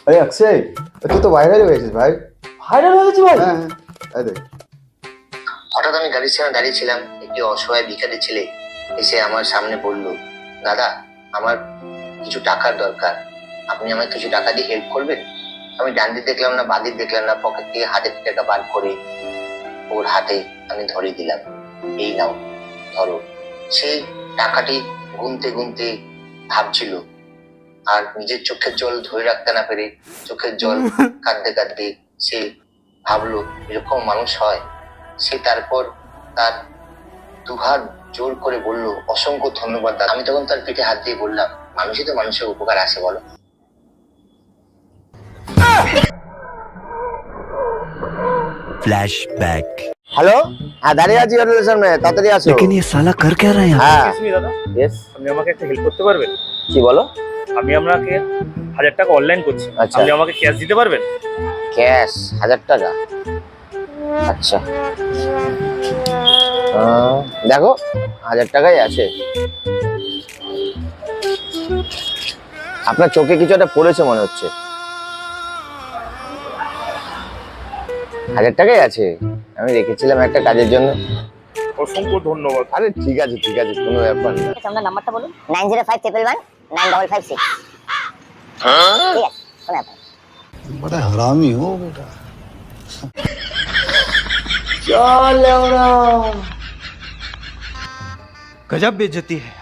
আরে অক্ষয়, তুই তো ভাইরাল হয়ে গেছিস ভাই। ভাইরাল হয়ে গেছি ভাই। হ্যাঁ হ্যাঁ, এই দেখ। হঠাৎ আমি গাড়ির সামনে দাঁড়িয়েছিলাম, একটি অসহায় ভিখারি ছেলে এসে আমার সামনে বলল, দাদা আমার কিছু টাকার দরকার, আপনি আমাকে কিছু টাকা দিয়ে হেল্প করবেন? আমি ডান দিক দেখলাম না, বাঁ দিক দেখলাম না, পকেট থেকে 1000 টাকা বার করে ওর হাতে আমি ধরিয়ে দিলাম, এই নাও ধরো। সেই টাকাটি গুনতে গুনতে ভাবছিল, আর নিজের চোখের জল ধরে রাখতে না পেরে চোখের জল কাঁদতে কাঁদতে সে ভাবলো এরকম মানুষ হয়। সে তারপর তার দুহাত জোর করে বলল, অসংখ্য ধন্যবাদ দাদা। আমি তখন তার পিঠে হাত দিয়ে বললাম, মানুষই তো মানুষের উপকার আসে বলো। फ्लैशबैक। হ্যালো, হ্যাঁ দাঁড়িয়ে আছি হোটেলের সামনে, তাড়াতাড়ি আসো। लेकिन ये साला कर क्या रहा है यहाँ? হ্যাঁ এক্সকিউজ মি দাদা, ইয়েস, আপনি আমাকে একটা হেল্প করতে পারবেন? কি বলো? আমি আপনাকে 1000 টাকা অনলাইন করছি, আচ্ছা। আপনি আমাকে ক্যাশ দিতে পারবেন? ক্যাশ 1000 টাকা? আচ্ছা, দেখো 1000 টাকাই আছে। আপনার চোখে কিছু একটা পড়েছে মনে হচ্ছে। 1000 টাকাই আছে, আমি রেখেছিলাম একটা কাজের জন্য। অসংখ্য ধন্যবাদ। আরে ঠিক আছে ঠিক আছে, কোনো ব্যাপার না। আপনার নাম্বারটা বলুন। 9051119556। ঠিক আছে, কোনো ব্যাপার না। बड़ा हरामी हो बेटा। गजब बेइज्जती है।